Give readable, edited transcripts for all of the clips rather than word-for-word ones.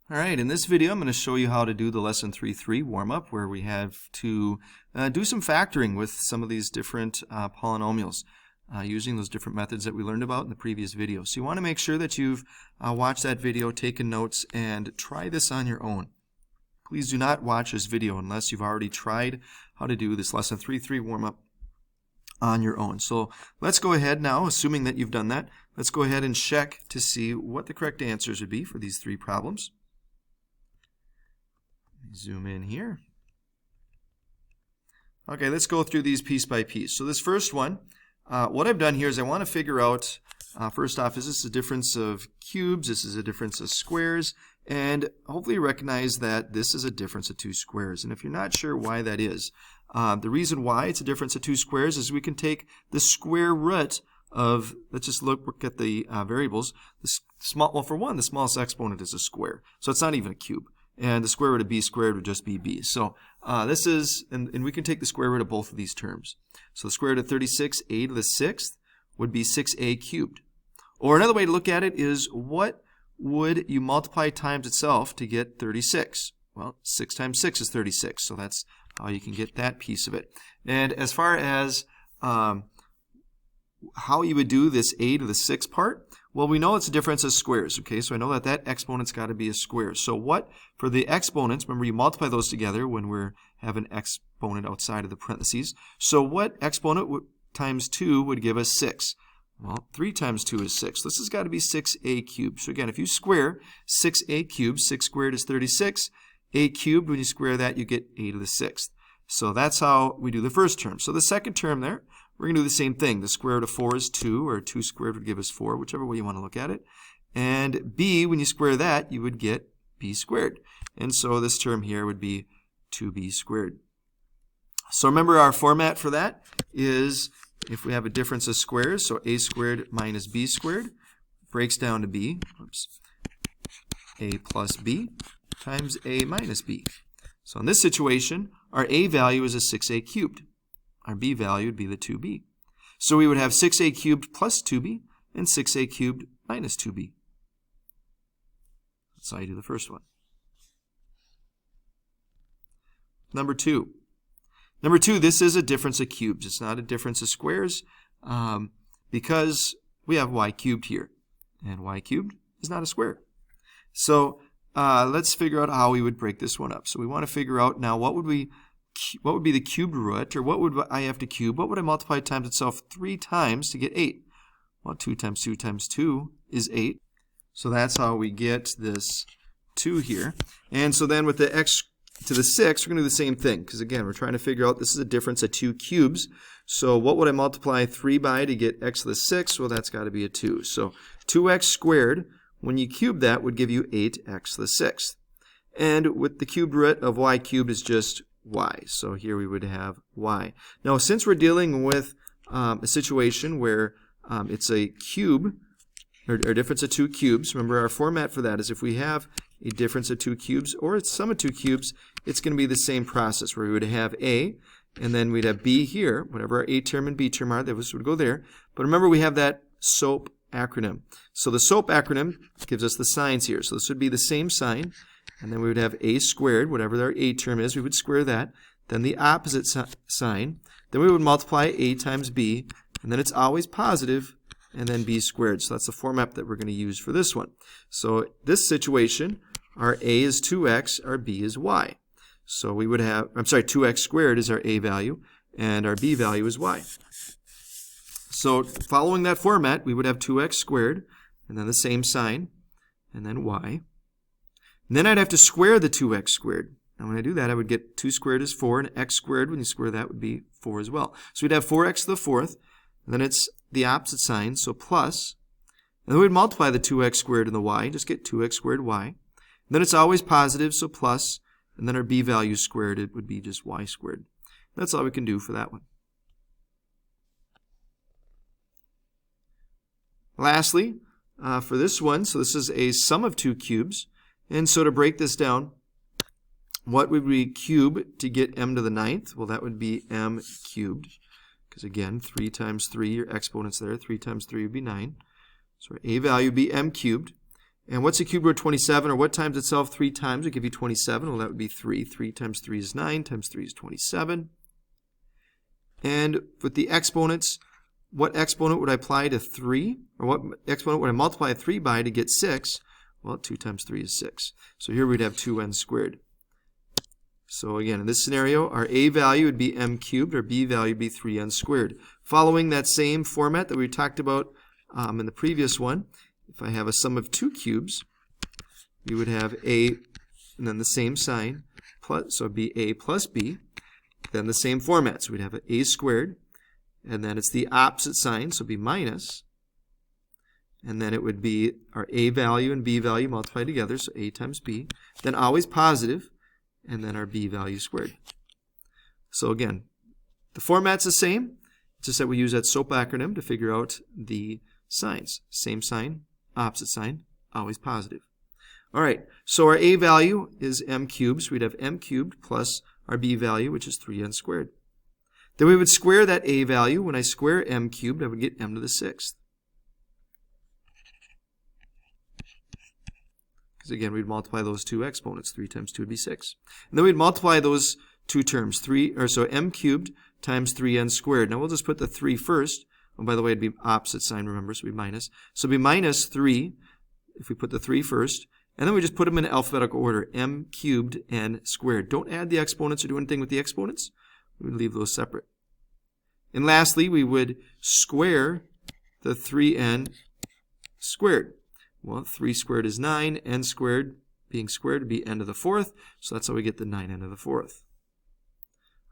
All right, in this video I'm going to show you how to do the Lesson 3.3 warm-up where we have to do some factoring with some of these different polynomials using those different methods that we learned about in the previous video. So you want to make sure that you've watched that video, taken notes, and try this on your own. Please do not watch this video unless you've already tried how to do this Lesson 3.3 warm-up on your own. So let's go ahead now, assuming that you've done that, let's go ahead and check to see what the correct answers would be for these three problems. Zoom in here. Okay, let's go through these piece by piece. So this first one, what I've done here is I want to figure out, first off, is this a difference of cubes? This is a difference of squares. And hopefully you recognize that this is a difference of two squares. And if you're not sure why that is, the reason why it's a difference of two squares is we can take the square root of, let's just look at the variables. Well, for one, the smallest exponent is a square. So it's not even a cube. And the square root of b squared would just be b. So this is, and we can take the square root of both of these terms. So the square root of 36a to the 6th would be 6a cubed. Or another way to look at it is, what would you multiply times itself to get 36? Well, 6 times 6 is 36. So that's how you can get that piece of it. And as far as how you would do this a to the 6th part, well, we know it's a difference of squares, okay? So I know that that exponent's got to be a square. So what, for the exponents, remember you multiply those together when we have an exponent outside of the parentheses. So what exponent times 2 would give us 6? Well, 3 times 2 is 6. This has got to be 6a cubed. So again, if you square 6a cubed, 6 squared is 36. A cubed, when you square that, you get a to the 6th. So that's how we do the first term. So the second term there, we're going to do the same thing. The square root of 4 is 2, or 2 squared would give us 4, whichever way you want to look at it. And b, when you square that, you would get b squared. And so this term here would be 2b squared. So remember, our format for that is, if we have a difference of squares, so a squared minus b squared breaks down to b, a plus b times a minus b. So in this situation, our a value is a 6a cubed. Our b value would be the 2b. So we would have 6a cubed plus 2b and 6a cubed minus 2b. That's how you do the first one. Number two, this is a difference of cubes. It's not a difference of squares because we have y cubed here. And y cubed is not a square. So let's figure out how we would break this one up. So we want to figure out now what would be the cubed root, or what would I have to cube? What would I multiply times itself 3 times to get 8? Well, 2 times 2 times 2 is 8. So that's how we get this 2 here. And so then with the x to the 6, we're going to do the same thing. Because again, we're trying to figure out, this is a difference of 2 cubes. So what would I multiply 3 by to get x to the 6? Well, that's got to be a 2. So 2x squared, when you cube that, would give you 8x to the 6th. And with the cubed root of y cubed is just y. So here we would have y. Now, since we're dealing with a situation where it's a cube, or a difference of 2 cubes, remember our format for that is if we have a difference of 2 cubes or it's sum of 2 cubes, it's going to be the same process where we would have a, and then we'd have b here, whatever our a term and b term are, this would go there. But remember, we have that SOAP acronym. So the SOAP acronym gives us the signs here. So this would be the same sign. And then we would have a squared, whatever our a term is, we would square that. Then the opposite sign. Then we would multiply a times b, and then it's always positive, and then b squared. So that's the format that we're going to use for this one. So this situation, our a is 2x, our b is y. So we would have, 2x squared is our a value, and our b value is y. So following that format, we would have 2x squared, and then the same sign, and then y. And then I'd have to square the 2x squared. Now when I do that, I would get 2 squared is 4, and x squared, when you square that, would be 4 as well. So we'd have 4x to the 4th, and then it's the opposite sign, so plus. And then we'd multiply the 2x squared and the y, just get 2x squared y. And then it's always positive, so plus, and then our b value squared, it would be just y squared. That's all we can do for that one. Lastly, for this one, so this is a sum of 2 cubes. And so to break this down, what would we cube to get m to the 9th? Well, that would be m cubed. Because again, 3 times 3, your exponent's there. 3 times 3 would be 9. So our a value would be m cubed. And what's the cube root of 27, or what times itself 3 times? It give you 27. Well, that would be 3. 3 times 3 is 9, times 3 is 27. And with the exponents, what exponent would I apply to 3? Or what exponent would I multiply 3 by to get 6? Well, 2 times 3 is 6. So here we'd have 2n squared. So again, in this scenario, our a value would be m cubed, our b value would be 3n squared. Following that same format that we talked about in the previous one, if I have a sum of 2 cubes, we would have a, and then the same sign, plus, so it'd be a plus b, then the same format. So we'd have a squared, and then it's the opposite sign, so it'd be minus, and then it would be our a value and b value multiplied together, so a times b, then always positive, and then our b value squared. So again, the format's the same, it's just that we use that SOAP acronym to figure out the signs. Same sign, opposite sign, always positive. All right, so our a value is m cubed, so we'd have m cubed plus our b value, which is 3n squared. Then we would square that a value. When I square m cubed, I would get m to the 6th. Because again, we'd multiply those two exponents. 3 times 2 would be 6. And then we'd multiply those two terms. So m cubed times 3n squared. Now we'll just put the 3 first. Oh, by the way, it'd be opposite sign, remember, so it'd be minus. So it'd be minus 3 if we put the 3 first. And then we just put them in alphabetical order, m cubed n squared. Don't add the exponents or do anything with the exponents. We would leave those separate. And lastly, we would square the 3n squared. Well, 3 squared is 9, n squared being squared would be n to the 4th, so that's how we get the 9n to the 4th.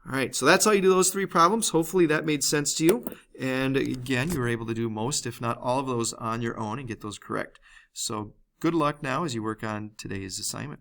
All right, so that's how you do those 3 problems. Hopefully that made sense to you. And again, you were able to do most, if not all of those on your own and get those correct. So good luck now as you work on today's assignment.